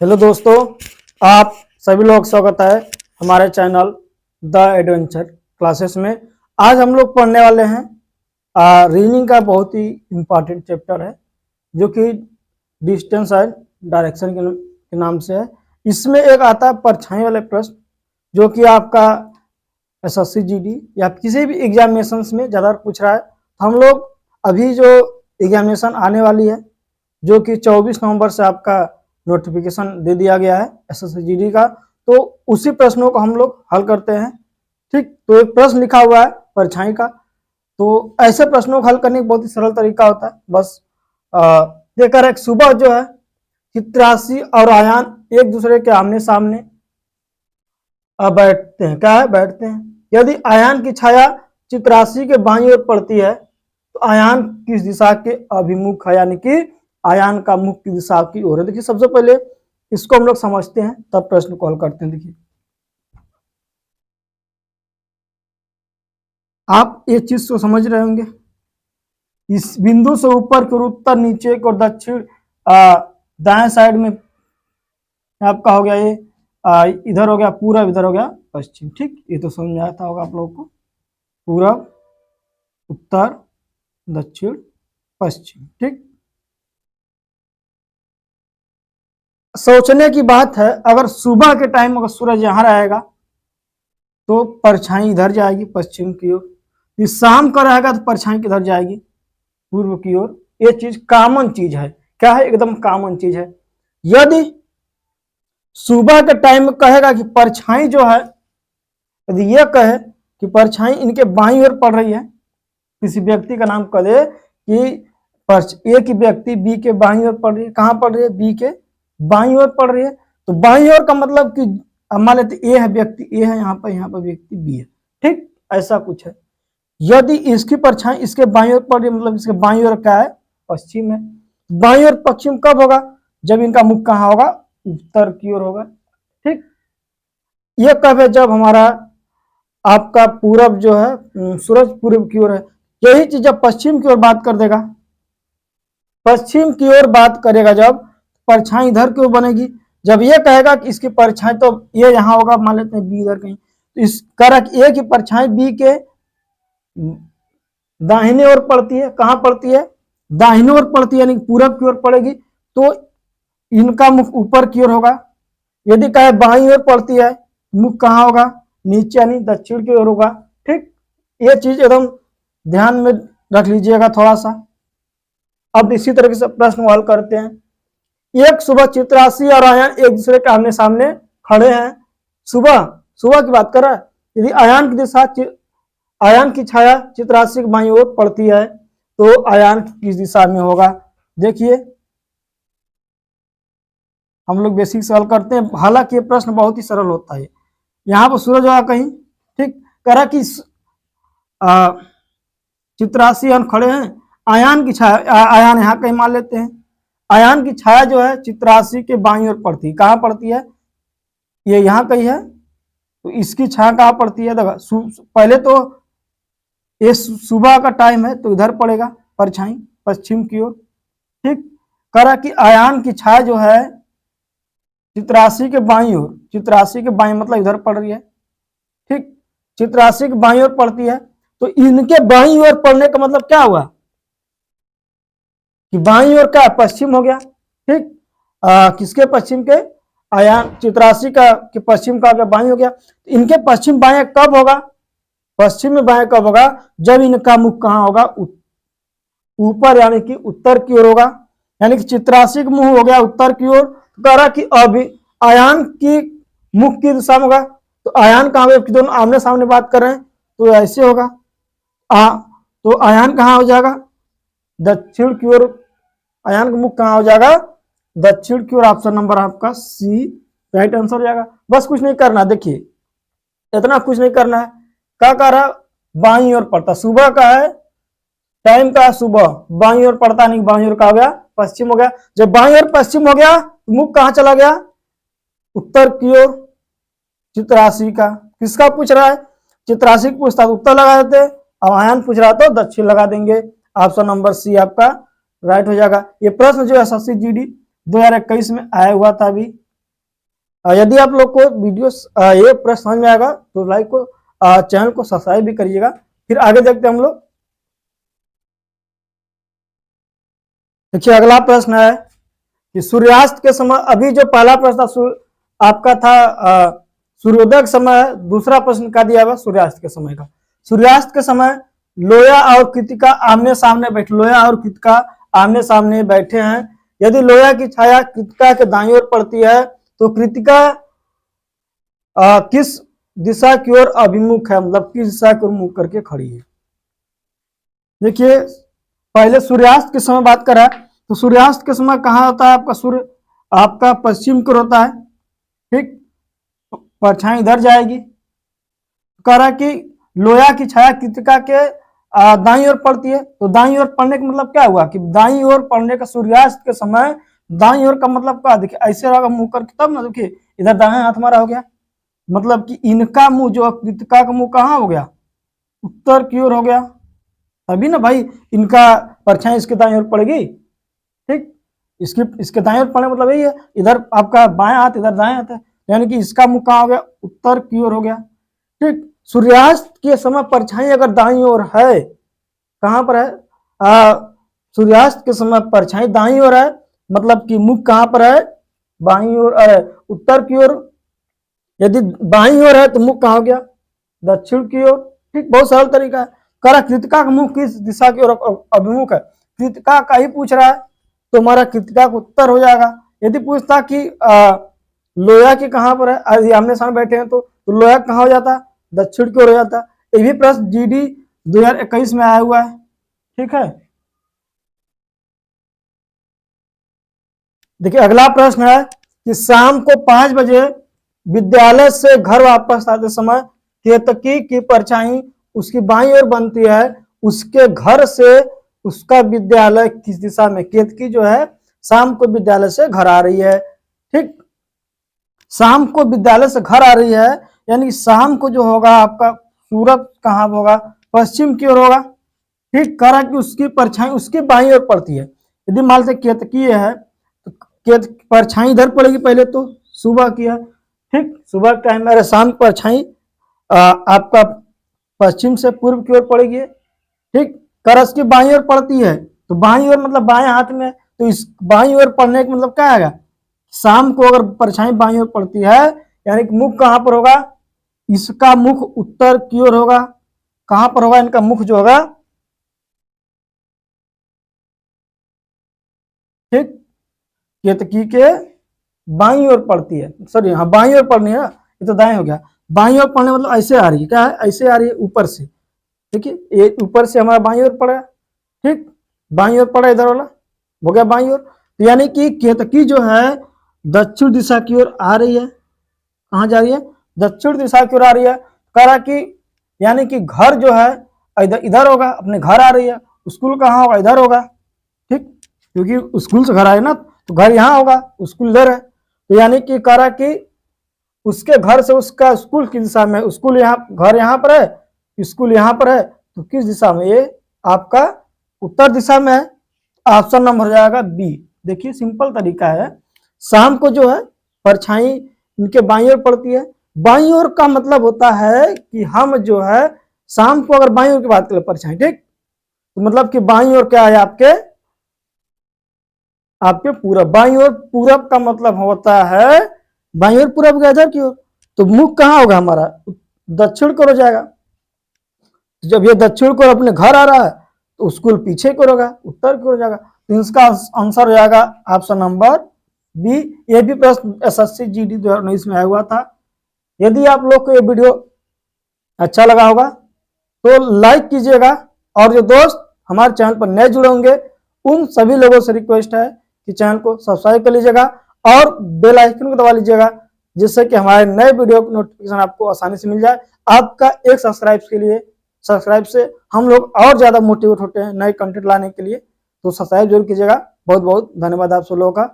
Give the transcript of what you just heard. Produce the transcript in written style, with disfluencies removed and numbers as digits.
Hello दोस्तों, आप सभी लोग स्वागत है हमारे चैनल द एडवेंचर क्लासेस में। आज हम लोग पढ़ने वाले हैं रीजनिंग का बहुत ही इम्पॉर्टेंट चैप्टर है जो कि डिस्टेंस एंड डायरेक्शन के नाम से है। इसमें एक आता है परछाई वाले प्रश्न जो कि आपका एसएससी जीडी या किसी भी एग्जामिनेशंस में ज़्यादा पूछ रहा है। हम लोग अभी जो एग्जामिनेशन आने वाली है जो कि 24 नवंबर से आपका नोटिफिकेशन दे दिया गया है एसएससी जीडी का, तो उसी प्रश्नों को हम लोग हल करते हैं। ठीक, तो एक प्रश्न लिखा हुआ है परछाई का, तो ऐसे प्रश्नों को हल करने का बहुत ही सरल तरीका होता है। बस देखकर एक सुबह जो है चित्रासी और आयान एक दूसरे के आमने सामने बैठते हैं। क्या है? बैठते हैं। यदि आयान की छाया चित्रासी के बाईं ओर पड़ती है तो आयान किस दिशा के अभिमुख है, यानी कि आयान का मुख की दिशा की ओर है। देखिए, सबसे पहले इसको हम लोग समझते हैं तब प्रश्न को हल करते हैं। देखिए, आप ये चीज को समझ रहे होंगे। इस बिंदु से ऊपर की ओर उत्तर, नीचे की ओर दक्षिण, दाएं साइड में आपका हो गया ये इधर हो गया पूरब, इधर हो गया पश्चिम। ठीक, ये तो समझ में आता होगा आप लोगों को। पूरब, उत्तर, दक्षिण, पश्चिम। ठीक, सोचने की बात है, अगर सुबह के टाइम अगर सूरज यहां रहेगा तो परछाई इधर जाएगी पश्चिम की ओर, शाम का रहेगा तो परछाई किधर जाएगी? पूर्व की ओर। ये चीज कॉमन चीज है। क्या है? एकदम कॉमन चीज है। यदि सुबह के टाइम में कहेगा कि परछाई जो है, यदि ये कहे कि परछाई इनके बाईं ओर पड़ रही है, किसी व्यक्ति का नाम कह दे कि ए की व्यक्ति बी के बाईं ओर पड़ रही है। कहां पड़ रही है? बी के बाईं ओर पड़ रही है। तो बाईं ओर का मतलब कि मान लेते ए है, व्यक्ति ए है यहाँ पर व्यक्ति बी है। ठीक, ऐसा कुछ है। यदि इसकी परछाई इसके बाईं ओर पड़ रही है, मतलब इसके बाईं ओर क्या है? पश्चिम है। बाईं ओर पश्चिम कब होगा? जब इनका मुख कहाँ होगा? उत्तर की ओर होगा। ठीक, ये कब है? जब हमारा आपका पूरब जो है सूरज पूर्व की ओर है। यही चीज जब पश्चिम की ओर बात कर देगा, पश्चिम की ओर बात करेगा जब, परछाई इधर की ओर बनेगी। जब ये कहेगा कि इसकी परछाई, तो ये यहाँ होगा, मान लेते हैं बी इधर कहीं, तो इस कारक ए की परछाई बी के दाहिने ओर पड़ती है। कहां पड़ती है? दाहिने ओर पड़ती है, यानी पूरब की ओर पड़ेगी, तो इनका मुख ऊपर की ओर होगा। यदि कहे बाईं ओर पड़ती है, मुख कहां होगा? नीचे, यानी दक्षिण की ओर होगा। ठीक, ये चीज एकदम ध्यान में रख लीजिएगा थोड़ा सा। अब इसी तरीके से प्रश्न हल करते हैं। एक सुबह चित्रासी और आयान एक दूसरे के आमने सामने खड़े हैं। सुबह की बात कर रहा है। यदि आयान की छाया चित्रासी की बाईं ओर पड़ती है तो आयान किस दिशा में होगा? देखिए, हम लोग बेसिक से हल करते हैं। हालांकि ये प्रश्न बहुत ही सरल होता है। यहाँ पर सूरज होगा कहीं। ठीक, कह रहा कि चित्रासी आयान खड़े हैं, आयान की छाया, आयान यहाँ कहीं मान लेते हैं। आयान की छाया जो है चित्रासी के बाईं ओर पड़ती है। कहाँ पड़ती है? ये यहाँ कहीं है, तो इसकी छाया कहाँ पड़ती है? देखो, पहले तो ये सुबह का टाइम है तो इधर पड़ेगा परछाई पश्चिम की ओर। ठीक, करा कि आयान की छाया जो है चित्रासी के बाईं ओर, चित्रासी के बाईं मतलब इधर पड़ रही है। ठीक, चित्रासी के बाईं ओर पड़ती है, तो इनके बाईं ओर पड़ने का मतलब क्या हुआ कि बाईं ओर क्या? पश्चिम हो गया। ठीक, किसके पश्चिम के? आयान चित्रासी का के पश्चिम का बाईं हो गया। इनके पश्चिम बाएं कब होगा? पश्चिम में बाएं कब होगा? जब इनका मुख कहां होगा? ऊपर, यानी कि उत्तर की ओर होगा। यानी कि चित्रासी का मुंह हो गया उत्तर की ओर। कह रहा कि अभी आयान की मुख की दिशा में होगा, तो आयान कहां? दोनों आमने सामने बात कर रहे हैं तो ऐसे होगा। तो आयान कहां हो जाएगा? दक्षिण की ओर। आयान का मुख कहां हो जाएगा? दक्षिण की ओर। ऑप्शन नंबर आपका सी राइट आंसर हो जाएगा। बस कुछ नहीं करना, देखिए इतना कुछ नहीं करना है। क्या कह रहा? बाईं ओर पड़ता, सुबह का है, टाइम का सुबह, बाईं ओर पड़ता, नहीं बाईं ओर का हो गया पश्चिम हो गया। जब बाईं ओर पश्चिम हो गया तो मुख कहां चला गया? उत्तर की ओर। चित्रासी का किसका पूछ रहा है? चित्रासी को पूछता तो उत्तर लगा देते, अब आयान पूछ रहा तो दक्षिण लगा देंगे। ऑप्शन नंबर सी आपका राइट हो जाएगा। ये प्रश्न जो एसएससी जीडी 2021 में आया हुआ था अभी यदि आप लोग को वीडियो ये प्रश्न समझ में आएगा तो लाइक को चैनल को सब्सक्राइब भी करिएगा। फिर आगे देखते हैं हम लोग। देखिए अगला प्रश्न है कि सूर्यास्त के समय, अभी जो पहला प्रश्न था आपका था सूर्योदय के समय, दूसरा प्रश्न का दिया हुआ सूर्यास्त के समय का। सूर्यास्त के समय लोया और कृतिका आमने सामने बैठे, लोया और कृतिका आमने सामने बैठे हैं। यदि लोया की छाया कृतिका के दाईं ओर पड़ती है तो कृतिका किस दिशा की ओर अभिमुख है, मतलब किस दिशा की ओर मुख करके खड़ी है। देखिए पहले सूर्यास्त के समय बात करा तो सूर्यास्त के समय कहाँ होता है आपका, सूर्य आपका पश्चिम की ओर होता है, ठीक, परछाई इधर जाएगी। कह रहा कि लोया की छाया कृतिका के दाईं ओर पड़ती है, तो दाईं ओर पड़ने का मतलब क्या हुआ कि दाईं ओर पड़ने का सूर्यास्त के समय दाईं ओर का मतलब क्या, देखिए ऐसे रहा मुंह करके, तब ना देखिए इधर दाएं हाथ हमारा हो गया, मतलब कि इनका मुंह जो कृतिका का मुंह कहाँ हो गया, उत्तर की ओर हो गया, तभी ना भाई इनका परछाई इसके दाईं ओर पड़ेगी, ठीक। इसके दाएं ओर पड़ने मतलब यही है, इधर आपका बायां हाथ इधर दाएं हाथ है, यानी कि इसका मुंह कहाँ हो गया, उत्तर की ओर हो गया, ठीक। सूर्यास्त के समय परछाई अगर दाईं ओर है, कहां पर है, सूर्यास्त के समय परछाई दाईं ओर है, मतलब कि मुख कहां पर है, बाईं ओर, उत्तर की ओर। यदि बाईं ओर है तो मुख कहां हो गया, दक्षिण की ओर, ठीक। बहुत सरल तरीका है। करा कृतिका का मुख किस दिशा की ओर अभिमुख है, कृतिका का ही पूछ रहा है तो हमारा कृतिका का उत्तर हो जाएगा। यदि पूछता कि लोया की कहां पर है, यदि आमने सामने बैठे हैं तो लोया कहां हो जाता, दक्षिण की ओर हो जाता। ये भी प्रश्न जीडी 2021 में आया हुआ है, ठीक है। देखिए अगला प्रश्न है कि शाम को 5 बजे विद्यालय से घर वापस आते समय केतकी की परछाई उसकी बाईं ओर बनती है, उसके घर से उसका विद्यालय किस दिशा में, केतकी जो है शाम को विद्यालय से घर आ रही है, ठीक। शाम को विद्यालय से घर आ रही है, यानी शाम को जो होगा आपका सूरज कहाँ होगा, पश्चिम की ओर होगा, ठीक। कह रहा कि उसकी परछाई उसकी बाईं ओर पड़ती है। यदि मान से केतकी है तो परछाई इधर पड़ेगी, पहले तो सुबह की है, ठीक, सुबह का टाइम मेरे शाम परछाई आपका पश्चिम से पूर्व की ओर पड़ेगी, ठीक। कर इसकी बाईं ओर पड़ती है तो बाईं ओर मतलब बाएं हाथ में, तो इस बाईं ओर पड़ने का मतलब क्या आएगा, शाम को अगर परछाई बाईं ओर पड़ती है यानी कि मुख कहां पर होगा, इसका मुख उत्तर की ओर होगा, कहां पर होगा, इनका मुख जो होगा, ठीक, केतकी के बाईं ओर पड़ती है, सॉरी हाँ बाईं ओर पड़नी है, ये तो दाएं हो गया, बाईं ओर पड़ने मतलब ऐसे आ रही है, क्या है, ऐसे आ रही है ऊपर से, देखिए ये ऊपर से हमारा बाईं ओर पड़ा, ठीक, बाईं ओर पड़ा, इधर वाला हो गया बाईं ओर। तो यानी कि केतकी जो है दक्षिण दिशा की ओर आ रही है, कहाँ जा रही है, दक्षिण दिशा की ओर आ रही है। कह रहा कि यानी कि घर जो है इधर इधर होगा, अपने घर आ रही है, स्कूल कहाँ होगा, इधर होगा, ठीक, क्योंकि स्कूल से घर आए ना तो घर यहाँ होगा, स्कूल इधर है, तो यानी कि कह रहा कि उसके घर से उसका स्कूल की दिशा में, स्कूल यहाँ, घर यहाँ पर है, स्कूल यहाँ पर है, तो किस दिशा में, ये आपका उत्तर दिशा में है, ऑप्शन नंबर हो जाएगा बी। देखिए सिंपल तरीका है, शाम को जो है परछाई इनके बाईं ओर पड़ती है, बाईं ओर का मतलब होता है कि हम जो है शाम को अगर बाईं ओर की बात करें परछाई, ठीक, तो मतलब कि बाईं ओर क्या है आपके आपके पूरब, बाईं ओर पूरब का मतलब होता है बाईं ओर पूरब का इधर की ओर, तो मुख कहाँ होगा हमारा, दक्षिण को हो जाएगा। जब ये दक्षिण को अपने घर आ रहा है तो स्कूल पीछे को होगा, उत्तर की ओर जाएगा, तो इसका आंसर हो जाएगा ऑप्शन नंबर बी। ये भी प्रश्न एसएससी जीडी 2019 में आया हुआ था। यदि आप लोग को ये वीडियो अच्छा लगा होगा तो लाइक कीजिएगा, और जो दोस्त हमारे चैनल पर नए जुड़े होंगे उन सभी लोगों से रिक्वेस्ट है कि चैनल को सब्सक्राइब कर लीजिएगा और बेल आइकन को दबा लीजिएगा, जिससे कि हमारे नए वीडियो की नोटिफिकेशन आपको आसानी से मिल जाए। आपका एक सब्सक्राइब से हम लोग और ज्यादा मोटिवेट होते हैं नए कंटेंट लाने के लिए, तो सब्सक्राइब जरूर कीजिएगा। बहुत बहुत धन्यवाद आप सब लोगों का।